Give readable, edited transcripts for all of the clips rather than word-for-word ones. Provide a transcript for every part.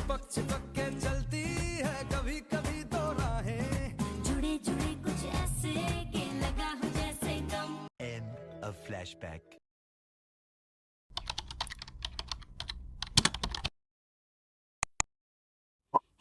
चिपक चिपक के चलती है कभी कभी दो राहें जुड़े जुड़े कुछ ऐसे के लगा हो जैसे दम। End of flashback.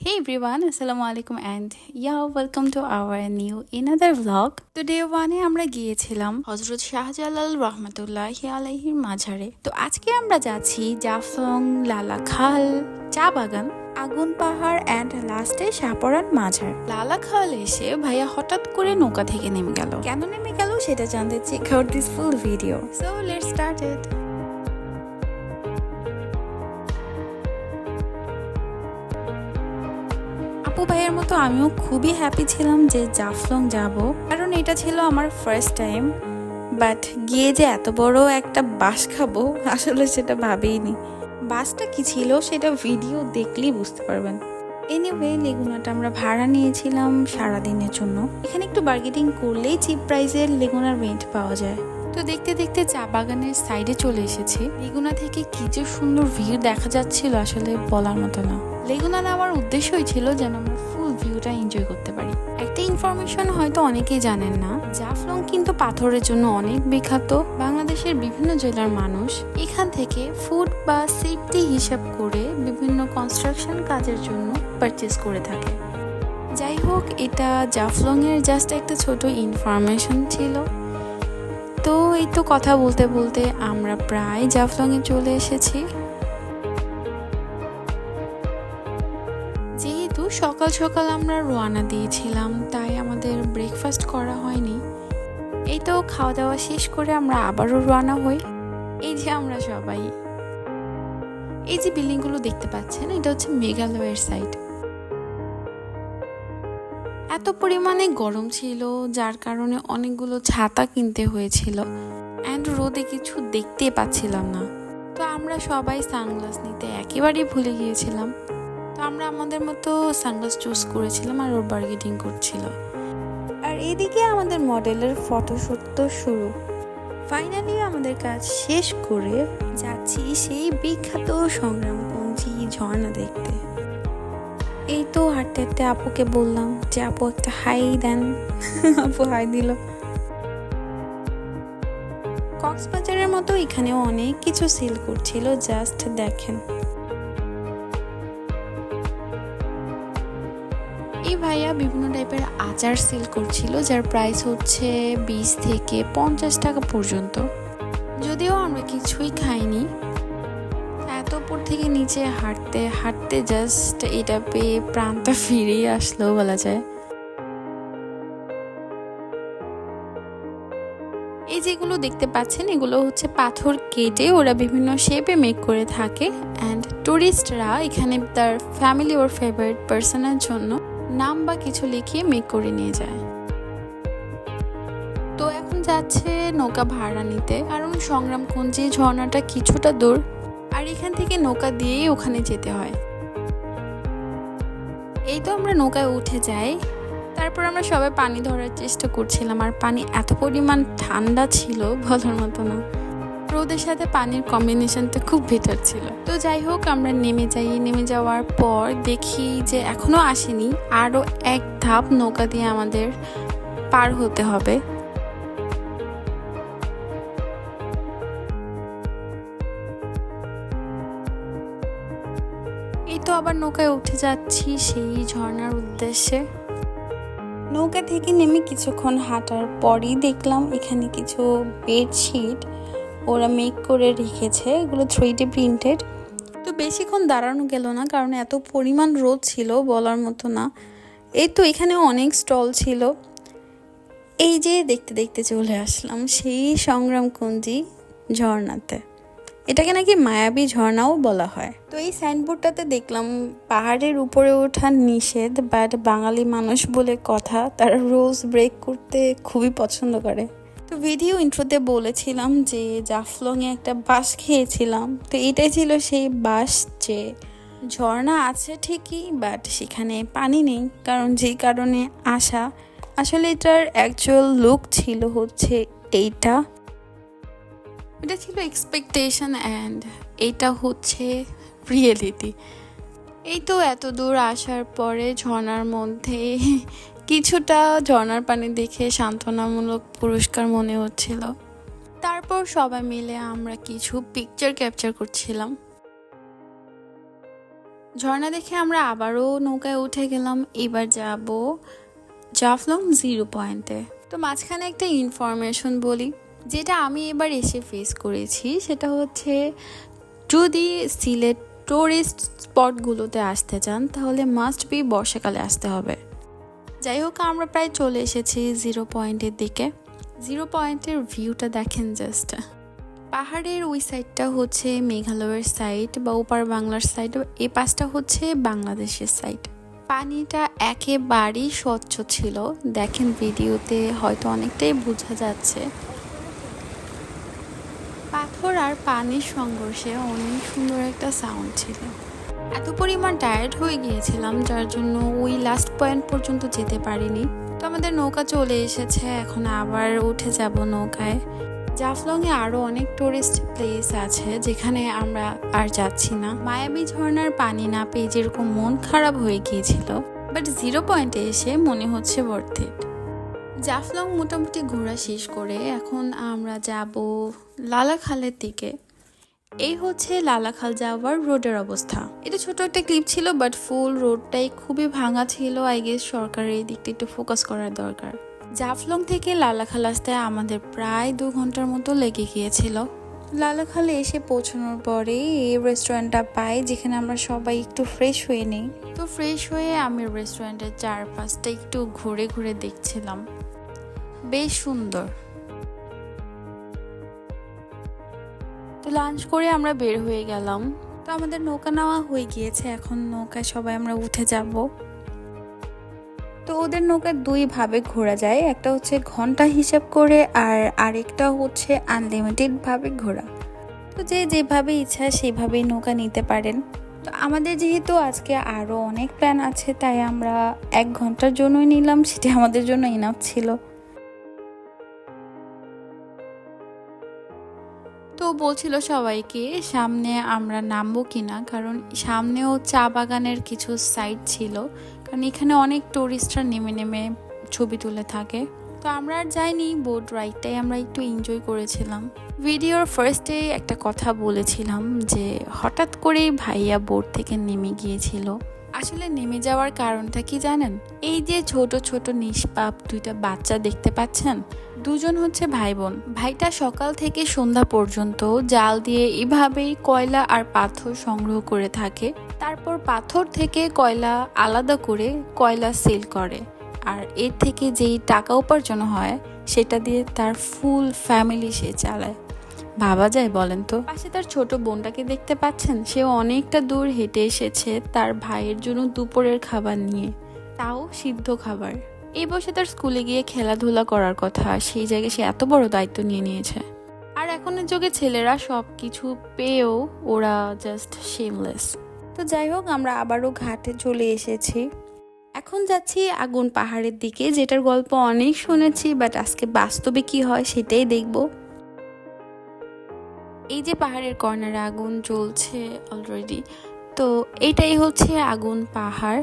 Hey everyone, Assalamu alaikum and yeah, welcome to our new another vlog. Today আমরা গিয়েছিলাম হযরত শাহজালাল রহমাতুল্লাহি আলাইহির মাজারে। তো আজকে আমরা যাচ্ছি জাফলং, লালাখাল, চা বাগান, আগুন পাহাড় এন্ড লাস্টে শাহপরান মাজার। লালাখাল এসে ভাইয়া হঠাৎ করে নৌকা থেকে নেমে গেল। কেন নেমে গেল সেটা জানতে check out this full video. So let's start it. আপু ভাইয়ের মতো আমিও খুবই হ্যাপি ছিলাম যে জাফলং যাব, কারণ এটা ছিল আমার ফার্স্ট টাইম। বাট গিয়ে যে এত বড় একটা বাস খাবো আসলে সেটা ভাবেইনি। বাসটা কি ছিল সেটা ভিডিও দেখলেই বুঝতে পারবেন। এনিওয়ে, লেগুনাটা আমরা ভাড়া নিয়েছিলাম সারাদিনের জন্য। এখানে একটু বার্গেটিং করলেই চিপ প্রাইসের লেগুনার রেন্ট পাওয়া যায়। তো দেখতে দেখতে চা বাগানের সাইডে চলে এসেছি। লেগুনা থেকে কি যে সুন্দর ভিউ দেখা যাচ্ছিল আসলে বলার মতো না। লেগুনা নামার উদ্দেশ্যই ছিল যেন আমরা ফুল ভিউটা এনজয় করতে পারি। একটা ইনফরমেশন হয়তো অনেকেই জানেন না, জাফলং কিন্তু পাথরের জন্য অনেক বিখ্যাত। বাংলাদেশের বিভিন্ন জেলার মানুষ এখান থেকে ফুড বা সেফটি হিসাব করে বিভিন্ন কনস্ট্রাকশন কাজের জন্য পারচেজ করে থাকে। যাই হোক, এটা জাফলং এর জাস্ট একটা ছোট ইনফরমেশন ছিল। তো এই তো কথা বলতে বলতে আমরা প্রায় জাফলংয়ে চলে এসেছি। যেহেতু সকাল সকাল আমরা রওনা দিয়েছিলাম, তাই আমাদের ব্রেকফাস্ট করা হয়নি। এই তো খাওয়া দাওয়া শেষ করে আমরা আবারও রওনা হই। এই যে আমরা সবাই, এই যে বিল্ডিংগুলো দেখতে পাচ্ছেন, এটা হচ্ছে মেঘালয়ের সাইড। এত পরিমাণে গরম ছিল যার কারণে অনেকগুলো ছাতা কিনতে হয়েছিল অ্যান্ড রোদে কিছু দেখতে পাচ্ছিলাম না। তো আমরা সবাই সানগ্লাস নিতে একেবারেই ভুলে গিয়েছিলাম। তো আমরা আমাদের মতো সানগ্লাস চুজ করেছিলাম আর ওর বার্গেটিং করছিল। আর এদিকে আমাদের মডেলের ফটোশ্যুট তো শুরু। ফাইনালি আমাদের কাজ শেষ করে যাচ্ছি সেই বিখ্যাত সংগ্রামকুঞ্জি ঝর্ণা দেখতে। এই তো হাঁটতে হাঁটতে আপুকে বললাম যে আপু একটা হাই দেন। আপু হাই দিল। কক্সবাজারের মতো এখানেও অনেক কিছু সেল করছিল, জাস্ট দেখেন। এই ভাইয়া বিভিন্ন টাইপের আচার সেল করছিল, যার প্রাইস হচ্ছে 20 থেকে 50 টাকা পর্যন্ত। যদিও আমরা কিছুই খাইনি। এত উপর থেকে নিচে হাঁটতে হাঁটতে জাস্ট এটা পেয়ে প্রাণটা ফিরেই আসলো বলা যায়। এই যেগুলো দেখতে পাচ্ছেন এগুলো হচ্ছে পাথর কেটে ওরা বিভিন্ন শেপে মেক করে থাকে অ্যান্ড টুরিস্টরা এখানে তার ফ্যামিলি ওর ফেভারিট পার্সনের জন্য নাম বা কিছু লিখিয়ে মেক করে নিয়ে যায়। তো এখন যাচ্ছে নৌকা ভাড়া নিতে, কারণ সংগ্রামকুঞ্জি ঝর্ণাটা কিছুটা দূর আর এখান থেকে নৌকা দিয়েই ওখানে যেতে হয়। এই তো আমরা নৌকায় উঠে যাই। তারপর আমরা সবাই পানি ধরার চেষ্টা করছিলাম, আর পানি এত পরিমাণ ঠান্ডা ছিল বলার মতো না। রোদের সাথে পানির কম্বিনেশনটা খুব বেটার ছিল। তো যাই হোক, আমরা নেমে যাই। নেমে যাওয়ার পর দেখি যে এখনো আসেনি, আরও এক ধাপ নৌকা দিয়ে আমাদের পার হতে হবে। এই তো আবার নৌকায় উঠে যাচ্ছি সেই ঝর্ণার উদ্দেশ্যে। নৌকা থেকে নেমে কিছুক্ষণ হাঁটার পরই দেখলাম এখানে কিছু বেডশিট ওরা মেক করে রেখেছে, এগুলো 3D প্রিন্টেড। তো বেশিক্ষণ দাঁড়ানো গেল না, কারণ এত পরিমাণ রোদ ছিল বলার মতো না। এই তো এখানে অনেক স্টল ছিল। এই যে দেখতে দেখতে চলে আসলাম সেই সংগ্রামকুঞ্জি ঝর্ণাতে। এটাকে নাকি মায়াবী ঝর্ণাও বলা হয়। তো এই সাইনবোর্ডটাতে দেখলাম পাহাড়ের উপরে ওঠা নিষেধ, বাট বাঙালি মানুষ বলে কথা, তারা রুলস ব্রেক করতে খুবই পছন্দ করে। তো ভিডিও ইন্ট্রোতে বলেছিলাম যে জাফলংয়ে একটা বাস খেয়েছিলাম। তো এটাই ছিল সেই বাস, যে ঝর্ণা আছে ঠিকই বাট সেখানে পানি নেই, কারণ যেই কারণে আসা। আসলে এটার অ্যাকচুয়াল লুক ছিল হচ্ছে এইটা। এটা ছিল এক্সপেকটেশন অ্যান্ড এইটা হচ্ছে রিয়েলিটি। এই তো এত দূর আসার পরে ঝর্ণার মধ্যে কিছুটা ঝর্ণার পানি দেখে সান্ত্বনামূলক পুরস্কার মনে হচ্ছিল। তারপর সবাই মিলে আমরা কিছু পিকচার ক্যাপচার করছিলাম। ঝর্ণা দেখে আমরা আবারও নৌকায় উঠে গেলাম। এবার যাব জাফলং 0 পয়েন্টে। তো মাঝখানে একটা ইনফরমেশন বলি, যেটা আমি এবার এসে ফেস করেছি, সেটা হচ্ছে যদি সিলেট টুরিস্ট স্পটগুলোতে আসতে চান তাহলে মাস্ট বি বর্ষাকালে আসতে হবে। যাই হোক, আমরা প্রায় চলে এসেছি 0 পয়েন্টের দিকে। 0 পয়েন্টের ভিউটা দেখেন জাস্ট। পাহাড়ের ওই সাইডটা হচ্ছে মেঘালয়ের সাইড বা ওপার বাংলার সাইড, এই পাশটা হচ্ছে বাংলাদেশের সাইড। পানিটা একেবারেই স্বচ্ছ ছিল, দেখেন ভিডিওতে হয়তো অনেকটাই বোঝা যাচ্ছে। পাথর আর পানির সংঘর্ষে অনেক সুন্দর একটা সাউন্ড ছিল। এত পরিমাণ টায়ার্ড হয়ে গিয়েছিলাম যার জন্য ওই লাস্ট পয়েন্ট পর্যন্ত যেতে পারিনি। তো আমাদের নৌকা চলে এসেছে, এখন আবার উঠে যাব নৌকায়। জাফলংয়ে আরও অনেক টুরিস্ট প্লেস আছে যেখানে আমরা আর যাচ্ছি না। মায়াবী ঝর্ণার পানি না পেয়ে যেরকম মন খারাপ হয়ে গিয়েছিল, বাট 0 পয়েন্টে এসে মনে হচ্ছে worth it। জাফলং মোটামুটি ঘোরা শেষ করে এখন আমরা যাব লালাখালের দিকে। এই হচ্ছে লালাখাল যাওয়ার রোডের অবস্থা। এটা ছোট একটা ক্লিপ ছিল, বাট ফুল রোডটাই খুবই ভাঙা ছিল। আই গেস সরকারের এই দিকটা একটু ফোকাস করার দরকার। জাফলং থেকে লালাখাল আসতে আমাদের প্রায় 2 ঘন্টার মতো লেগে গিয়েছিল। লালাখালে এসে পৌঁছানোর পরে এই রেস্টুরেন্টটা পাই যেখানে আমরা সবাই একটু ফ্রেশ হয়ে নিই। তো ফ্রেশ হয়ে আমি রেস্টুরেন্টের চারপাশটা একটু ঘুরে ঘুরে দেখছিলাম, বেশ সুন্দর। তো লাঞ্চ করে আমরা বের হয়ে গেলাম। তো আমাদের নৌকা নেওয়া হয়ে গিয়েছে, এখন নৌকায় সবাই আমরা উঠে যাব। তো ওদের নৌকা 2 ভাবে ঘোরা যায়, একটা হচ্ছে ঘন্টা হিসাব করে আর আরেকটা হচ্ছে আনলিমিটেড ভাবে ঘোরা। তো যে যেভাবে ইচ্ছা সেভাবেই নৌকা নিতে পারেন। তো আমাদের যেহেতু আজকে আরও অনেক প্ল্যান আছে, তাই আমরা 1 ঘন্টার জন্যই নিলাম, সেটা আমাদের জন্য ইনাফ ছিল। তো বলছিল সবাইকে সামনে আমরা নামবো কিনা, কারণ সামনেও চা বাগানের কিছু সাইট ছিল, কারণ এখানে অনেক টুরিস্টরা নেমে নেমে ছবি তুলে থাকে। তো আমরা আর যাইনি, বোট রাইডটাই আমরা একটু এনজয় করেছিলাম। ভিডিওর ফার্স্টে একটা কথা বলেছিলাম যে হঠাৎ করেই ভাইয়া বোট থেকে নেমে গিয়েছিল। আসলে নেমে যাওয়ার কারণটা কি জানেন? এই যে ছোট ছোট নিষ্পাপ 2টা বাচ্চা দেখতে পাচ্ছেন, 2জন হচ্ছে ভাই বোন। ভাইটা সকাল থেকে সন্ধ্যা পর্যন্ত জাল দিয়ে এভাবেই কয়লা আর পাথর সংগ্রহ করে থাকে। তারপর পাথর থেকে কয়লা আলাদা করে কয়লা সেল করে, আর এর থেকে যেই টাকা উপার্জন হয় সেটা দিয়ে তার ফুল ফ্যামিলি সে চালায়। ভাবা যায় বলেন তো? পাশে তার ছোট বোনটাকে দেখতে পাচ্ছেন, সে অনেকটা দূর হেঁটে এসেছে তার ভাইয়ের জন্য দুপুরের খাবার নিয়ে, তাও সিদ্ধ খাবার। এই বসে তার স্কুলে গিয়ে খেলাধুলা করার কথা, সেই জায়গায় সে এত বড় দায়িত্ব নিয়ে নিয়েছে। আর এখনের যুগে ছেলেরা সব কিছু পেয়েও ওরা জাস্ট শেমলেস। তো যাই হোক, আমরা আবারও ঘাটে চলে এসেছি। এখন যাচ্ছি আগুন পাহাড়ের দিকে, যেটার গল্প অনেক শুনেছি, বাট আজকে বাস্তবে কি হয় সেটাই দেখব। এই যে পাহাড়ের কর্নারে আগুন জ্বলছে অলরেডি, তো এইটাই হচ্ছে আগুন পাহাড়।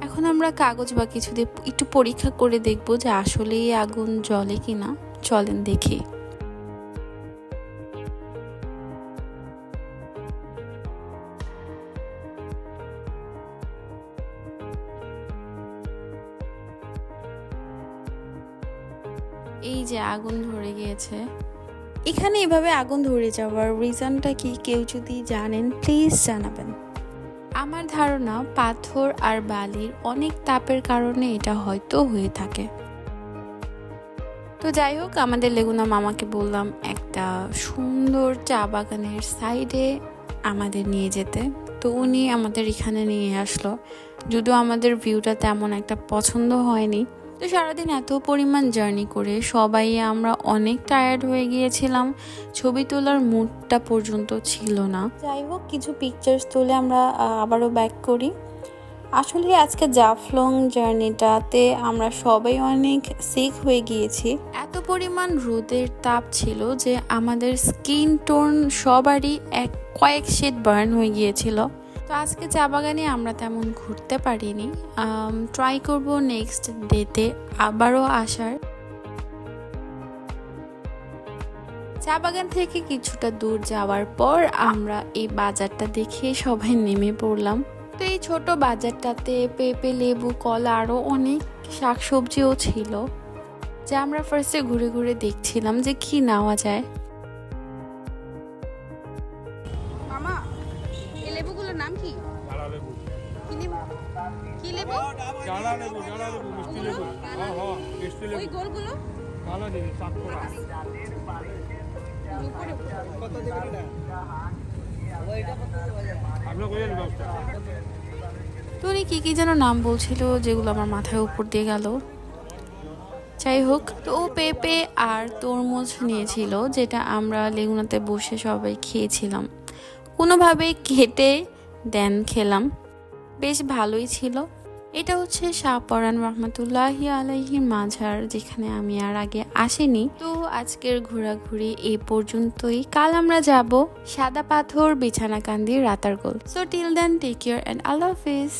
এখন আমরা কাগজ বা কিছু দিয়ে একটু পরীক্ষা করে দেখব যে আসলেই আগুন জ্বলে কিনা। চলেন দেখি। এই যে আগুন ধরে গিয়েছে। এখানে এভাবে আগুন ধরে যাওয়ার রিজনটা কি কেউ যদি জানেন প্লিজ জানাবেন। আমার ধারণা পাথর আর বালির অনেক তাপের কারণে এটা হয়তো হয়ে থাকে। তো যাই হোক, আমাদের লেগুনা মামাকে বললাম একটা সুন্দর চা বাগানের সাইডে আমাদের নিয়ে যেতে। তো উনি আমাদের এখানে নিয়ে আসলো, যদিও আমাদের ভিউটা তেমন একটা পছন্দ হয়নি। তো সারাদিন এত পরিমাণ জার্নি করে সবাই আমরা অনেক টায়ার্ড হয়ে গিয়েছিলাম, ছবি তোলার মুডটা পর্যন্ত ছিল না। যাই হোক, কিছু পিকচার্স তুলে আমরা আবারও ব্যাক করি। আসলে আজকে জাফলং জার্নিটাতে আমরা সবাই অনেক সিক হয়ে গিয়েছি। এত পরিমাণ রোদের তাপ ছিল যে আমাদের স্কিন টোন সবারই কয়েক শেড বার্ন হয়ে গিয়েছিল। তো আজকে চা বাগানে আমরা তেমন ঘুরতে পারিনি, ট্রাই করব নেক্সট ডেতে আবারও আসার। চা বাগান থেকে কিছুটা দূর যাওয়ার পর আমরা এই বাজারটা দেখে সবাই নেমে পড়লাম। তো এই ছোট বাজারটাতে পেঁপে, লেবু, কলা আরও অনেক শাকসবজিও ছিল, যা আমরা ফার্স্টে ঘুরে ঘুরে দেখছিলাম যে কি নেওয়া যায়। মামা, এই লেবুগুলোর নাম কি? কি লেবু? কি লেবু? জালা লেবু, মিষ্টি লেবু। হ্যাঁ, মিষ্টি লেবু। ওই গোলগুলো? কালা দিবি, চাক করা। আপনার কোথায় ব্যবস্থা? তো উনি কি যেন নাম বলছিল, যেগুলো আমার মাথায় উপর দিয়ে গেল। যাই হোক, তো ও পেঁপে আর তরমুজ নিয়েছিল, যেটা আমরা লেগুনাতে বসে সবাই খেয়েছিলাম। কোনোভাবে কেটে দেন খেলাম, বেশ ভালোই ছিল। এটা হচ্ছে শাহপরান রহমতুল্লাহি আলাইহির মাজার, যেখানে আমি আর আগে আসিনি। তো আজকের ঘোরাঘুরি এই পর্যন্তই। কাল আমরা যাব Sada Pathar, Bichanakandi, Ratargul. So till then, take care and আল্লাহ হাফিজ।